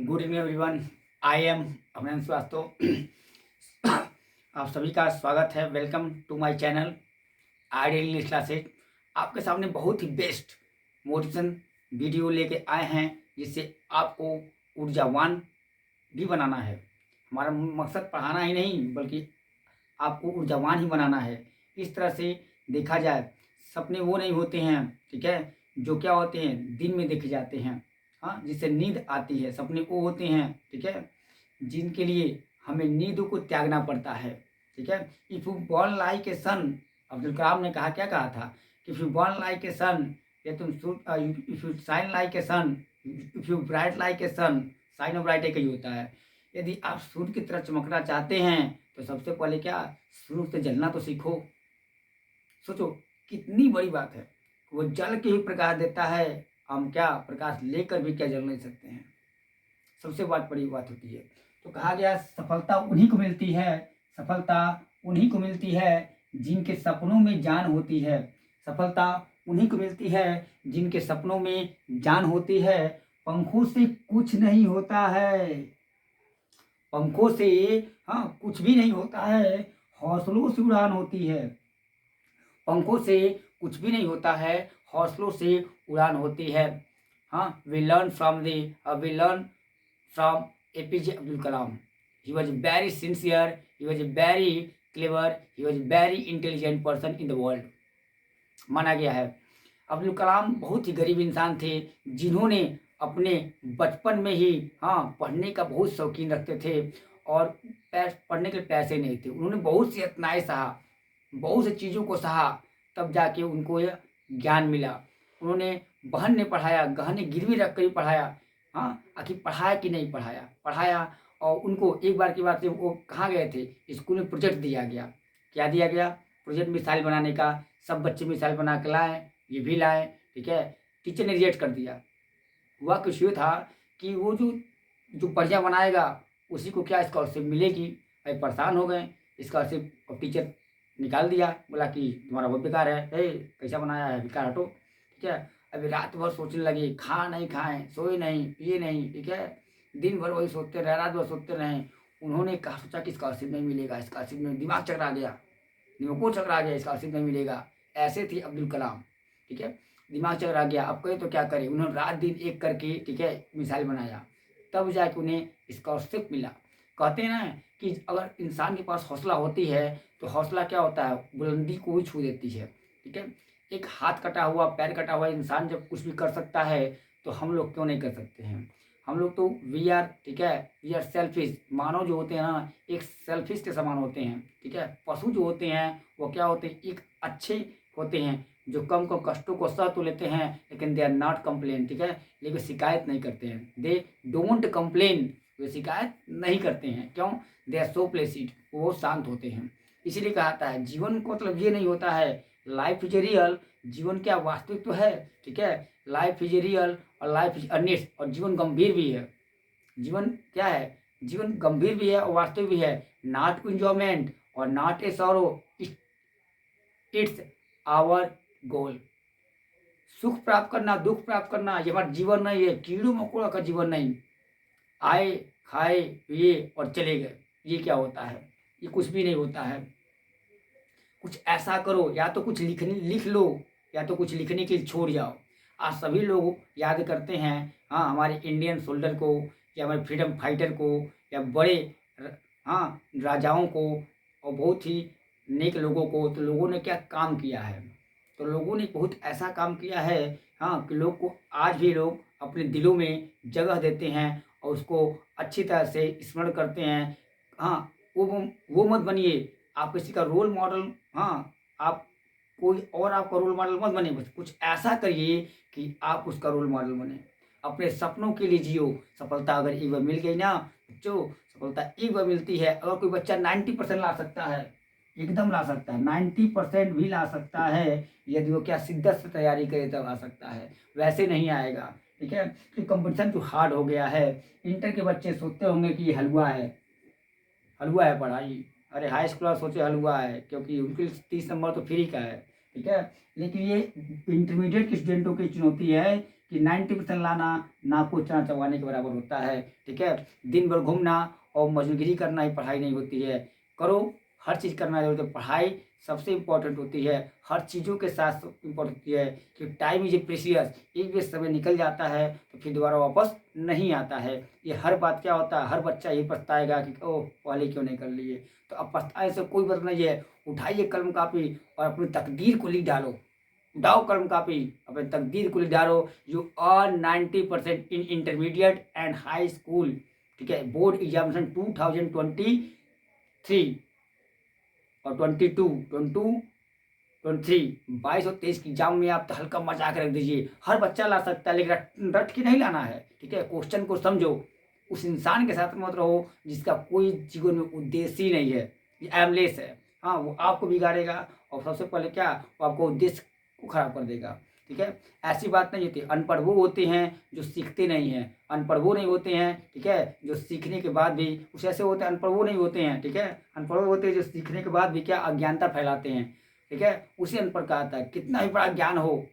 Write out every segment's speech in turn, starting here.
Good evening everyone. I am Abhinandan Shrivastava. आप सभी का स्वागत है। Welcome to my channel ideal English classes. आपके सामने बहुत ही बेस्ट मोटिवेशन वीडियो लेके आए हैं, जिससे आपको ऊर्जावान भी बनाना है। हमारा मकसद पढ़ाना ही नहीं, बल्कि आपको ऊर्जावान ही बनाना है। इस तरह से देखा जाए, सपने वो नहीं होते हैं, ठीक है, जो क्या होते हैं, दिन में देखे जाते हैं। हाँ, जिससे नींद आती है। सपने वो होते हैं, ठीक है, जिनके लिए हमें नींद को त्यागना पड़ता है, ठीक है। If you burn like a sun, Abdul Kalam ने कहा, क्या कहा था कि if you burn like a sun, या तुम if you shine like a sun, if you bright like a sun, shine और ब्राइट एक ही होता है। यदि आप सूर्य की तरह चमकना चाहते हैं, तो सबसे पहले क्या, शुरू से जलना तो सीखो। सोचो कितनी बड़ी बात है। वो जल के ही प्रकाश देता है, हम क्या प्रकाश लेकर भी क्या जल नहीं सकते हैं। सबसे बड़ी बात होती है। तो कहा गया, सफलता उन्हीं को मिलती है, सफलता उन्हीं को मिलती है जिनके सपनों में जान होती है। सफलता उन्हीं को मिलती है जिनके सपनों में जान होती है। पंखों से कुछ नहीं होता है, पंखों से हाँ कुछ भी नहीं होता है, हौसलों से उड़ान होती है। पंखों से कुछ भी नहीं होता है, हौसलों से उड़ान होती है। हाँ, we learn from APJ Abdul Kalam. He was very sincere, he was very clever, he was very intelligent person in the world. माना गया है अब्दुल कलाम बहुत ही गरीब इंसान थे, जिन्होंने अपने बचपन में ही हाँ पढ़ने का बहुत शौकीन रखते थे, और पढ़ने के पैसे नहीं थे। उन्होंने बहुत सी यातनाएं सहा, बहुत सी चीज़ों को सहा, तब जाके उनको यह ज्ञान मिला। उन्होंने बहन ने पढ़ाया, गहने गिरवी रख कर ही पढ़ाया। हाँ, आखिर पढ़ाया कि नहीं पढ़ाया, पढ़ाया। और उनको एक बार की बात है, वो कहाँ गए थे, स्कूल में प्रोजेक्ट दिया गया। क्या दिया गया, प्रोजेक्ट मिसाइल बनाने का। सब बच्चे मिसाइल बना के लाए, ये भी लाए, ठीक है। टीचर ने रिजेक्ट कर दिया। हुआ कुछ ये था कि वो जो जो बढ़िया बनाएगा उसी को क्या स्कॉलरशिप मिलेगी। भाई परेशान हो गए स्कॉलरशिप, और टीचर निकाल दिया, बोला कि तुम्हारा बहुत बेकार है, कैसा बनाया है, बेकार, हटो, ठीक है। अभी रात भर सोचने लगे, खा नहीं खाएं, सोए नहीं, पिए नहीं, ठीक है, दिन भर वही सोचते रहे, रात भर सोचते रहें। उन्होंने कहा, सोचा कि स्कॉलरशिप नहीं मिलेगा, स्कॉलरशिप में दिमाग चकरा गया, दिमाग चकरा गया, स्कॉलरशिप नहीं मिलेगा। ऐसे थे अब्दुल कलाम, ठीक है। दिमाग चकरा गया, अब कहे तो क्या करें। उन्होंने रात दिन एक करके, ठीक है, मिसाइल बनाया, तब जाके उन्हें स्कॉलरशिप मिला। कहते हैं ना कि अगर इंसान के पास हौसला होती है, तो हौसला क्या होता है, बुलंदी को ही छू देती है, ठीक है। एक हाथ कटा हुआ, पैर कटा हुआ इंसान जब कुछ भी कर सकता है, तो हम लोग क्यों नहीं कर सकते हैं। हम लोग तो वी आर, ठीक है, वी आर सेल्फिश। मानव जो होते हैं ना, एक सेल्फिश के समान होते हैं, ठीक है। पशु जो होते हैं वो क्या होते हैं, एक अच्छे होते हैं, जो कम कम कष्टों को सह तो लेते हैं, लेकिन दे आर नॉट कंप्लेन, ठीक है। लेकिन शिकायत नहीं करते हैं, दे डोंट कंप्लेन, वे शिकायत नहीं करते हैं। क्यों, दे आर सो प्लेसिड, वो शांत होते हैं। इसीलिए कहा है, जीवन को मतलब ये नहीं होता है, लाइफ इज ए रियल, जीवन क्या वास्तविक तो है, ठीक है। लाइफ इज ए रियल और लाइफ इज अर्नेस्ट, और जीवन गंभीर भी है। जीवन क्या है, जीवन गंभीर भी है और वास्तविक भी है। नॉट इंजॉयमेंट और not a sorrow, it's our goal. सुख प्राप्त करना, दुख प्राप्त करना, ये हमारा जीवन नहीं है, कीड़ों मकोड़ा का जीवन नहीं। आए, खाए, पिए और चले गए, ये क्या होता है, ये कुछ भी नहीं होता है। कुछ ऐसा करो, या तो कुछ लिख लो, या तो कुछ लिखने के लिए छोड़ जाओ। आज सभी लोग याद करते हैं हाँ हमारे इंडियन सोल्जर को, या हमारे फ्रीडम फाइटर को, या बड़े हाँ राजाओं को, और बहुत ही नेक लोगों को। तो लोगों ने क्या काम किया है, तो लोगों ने बहुत ऐसा काम किया है हाँ कि लोग को आज भी लोग अपने दिलों में जगह देते हैं, और उसको अच्छी तरह से स्मरण करते हैं। हाँ, वो मत बनिए आप किसी का रोल मॉडल, हाँ आप कोई और आपका रोल मॉडल मत बने, बस कुछ ऐसा करिए कि आप उसका रोल मॉडल बने। अपने सपनों के लिए जियो। सफलता अगर एक बार मिल गई ना बच्चों, सफलता एक बार मिलती है। अगर कोई बच्चा 90% ला सकता है, एकदम ला सकता है, 90% भी ला सकता है, यदि वो क्या शिद्दत से तैयारी करे तब आ सकता है, वैसे नहीं आएगा, ठीक है। तो कंपटीशन तो हार्ड हो गया है। इंटर के बच्चे सोचते होंगे कि ये हलवा है, हलवा है पढ़ाई। अरे हाई स्कूल वाले सोचे हलवा है, क्योंकि उनके 30 नंबर तो फ्री का है, ठीक है। लेकिन ये इंटरमीडिएट के स्टूडेंटों की चुनौती है कि 90% लाना नाक को चना चबाने के बराबर होता है। ठीक है, दिन भर घूमना और मजदूरी करना ही पढ़ाई नहीं होती है। करो, हर चीज़ करना जरूरी है। पढ़ाई सबसे इम्पोर्टेंट होती है, हर चीज़ों के साथ इम्पोर्टेंट होती है कि टाइम इज ए प्रेशियस। एक बार समय निकल जाता है तो फिर दोबारा वापस नहीं आता है। ये हर बात क्या होता है, हर बच्चा यही पछताएगा कि ओह पहले क्यों नहीं कर लिए। तो अब पछताए से कोई बात नहीं है। उठाइए कलम कापी और अपनी तकदीर को लिख डालो। उठाओ कलम कापी, अपनी तकदीर को लिख डालो। You are 90% in intermediate and high school. ठीक है, बोर्ड एग्जामिनेशन 2023 और 22 और 23 22 और 23 की एग्जाम में आप तो हल्का मजाक रख दीजिए। हर बच्चा ला सकता है, लेकिन रट के नहीं लाना है। ठीक है, क्वेश्चन को समझो। उस इंसान के साथ मत रहो जिसका कोई जीवन में उद्देश्य ही नहीं है, ये एमलेस है। हाँ, वो आपको बिगाड़ेगा और सबसे पहले क्या, वो आपको उद्देश्य को खराब कर देगा। ठीक है, ऐसी बात नहीं होती। अनपढ़ वो होते हैं जो सीखते नहीं हैं, अनपढ़ वो नहीं होते हैं, ठीक है, जो सीखने के बाद भी कुछ ऐसे होते हैं। अनपढ़ वो नहीं होते हैं, ठीक है, अनपढ़ वो होते हैं जो सीखने के बाद भी क्या अज्ञानता फैलाते हैं। ठीक है, उसे अनपढ़ कहा जाता है। कितना भी बड़ा ज्ञान हो,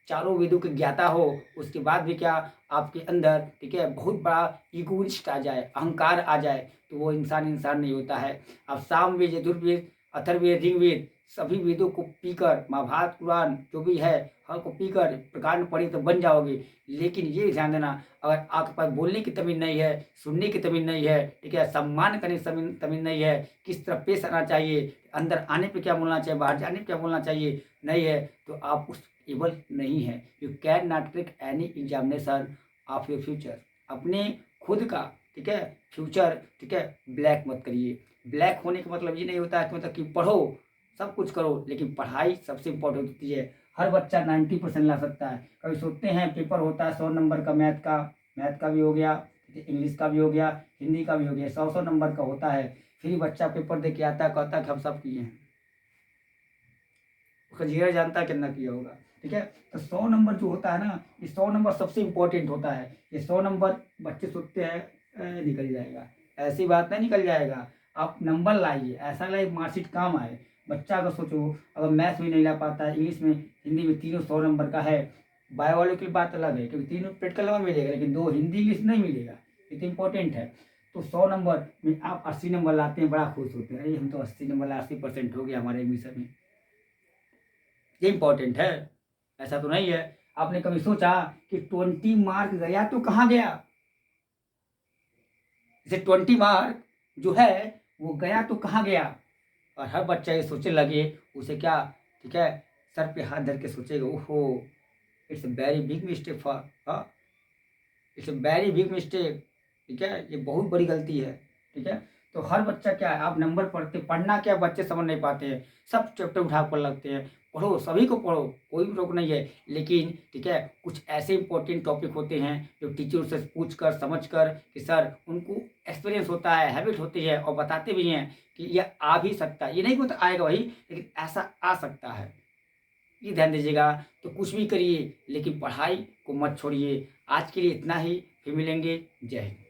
चारों वेदों की ज्ञाता हो, उसके बाद भी क्या आपके अंदर, ठीक है, बहुत बड़ा इगोइस्ट आ जाए, अहंकार आ जाए, तो वो इंसान इंसान नहीं होता है। अब सामवेद, यजुर्वेद, अथर्ववेद, ऋग्वेद सभी वेदों को पीकर, महाभारत, पुराण जो भी है हर को पीकर प्रकांड पढ़े तो बन जाओगे। लेकिन ये ध्यान देना, अगर आपके पास बोलने की तमीज़ नहीं है, सुनने की तमीज़ नहीं है, ठीक है, सम्मान करने की तमीज़ नहीं है, किस तरह पेश आना चाहिए, अंदर आने पे क्या बोलना चाहिए, बाहर जाने पे क्या बोलना चाहिए, नहीं है, तो आप उस एबल नहीं है। You can not take any examination of your future. अपने खुद का, ठीक है, फ्यूचर, ठीक है, ब्लैक मत करिए। ब्लैक होने का मतलब ये नहीं होता है कि मतलब कि पढ़ो, सब कुछ करो, लेकिन पढ़ाई सबसे इम्पोर्टेंट होती है। हर बच्चा 90% ला सकता है। कभी सोचते हैं पेपर होता है 100 नंबर का, मैथ का भी हो गया, इंग्लिश का भी हो गया, हिंदी का भी हो गया, 100 नंबर का होता है। फिर बच्चा पेपर दे के आता है, कहता है कि हम सब किए हैं। उसका जिगर जानता है कितना किया होगा। ठीक है, तो 100 नंबर जो होता है ना, ये 100 नंबर सबसे इम्पोर्टेंट होता है। ये 100 नंबर बच्चे सोचते हैं निकल जाएगा, ऐसी बात नहीं निकल जाएगा। आप नंबर लाइए, ऐसा लाइए मार्कशीट काम आए। बच्चा अगर सोचो, अगर मैथ्स में नहीं ला पाता है, इंग्लिश में, हिंदी में, तीनों 100 नंबर का है, बायो वालों की बात अलग है क्योंकि तीनों प्रैक्टिकल नंबर मिलेगा, लेकिन 2 हिंदी इंग्लिश नहीं मिलेगा। ये तो इम्पोर्टेंट है। तो 100 नंबर में आप 80 नंबर लाते हैं, बड़ा खुश होते हैं, अरे हम तो 80 नंबर 80% हो गया हमारे एडमिशन में। ये इम्पोर्टेंट है, ऐसा तो नहीं है। आपने कभी सोचा कि 20 मार्क गया तो कहाँ गया? जैसे 20 मार्क जो है वो गया तो कहाँ गया? और हर बच्चा ये सोचने लगे, उसे क्या, ठीक है, सर पे हाथ धर के सोचेगा, ओहो it's a very big mistake for, हाँ, it's a very big mistake. ठीक है, ये बहुत बड़ी गलती है। ठीक है, तो हर बच्चा क्या है, आप नंबर पढ़ते, पढ़ना क्या बच्चे समझ नहीं पाते हैं, सब चैप्टर उठा पढ़ लगते हैं। पढ़ो, सभी को पढ़ो, कोई भी रोक नहीं है, लेकिन ठीक है, कुछ ऐसे इंपॉर्टेंट टॉपिक होते हैं जो टीचर से पूछ कर समझ कर कि सर उनको एक्सपीरियंस होता है, हैबिट होती है और बताते भी हैं कि यह आ भी सकता है। ये नहीं कि आएगा वही, लेकिन ऐसा आ सकता है, ये ध्यान दीजिएगा। तो कुछ भी करिए लेकिन पढ़ाई को मत छोड़िए। आज के लिए इतना ही, फिर मिलेंगे। जय हिंद।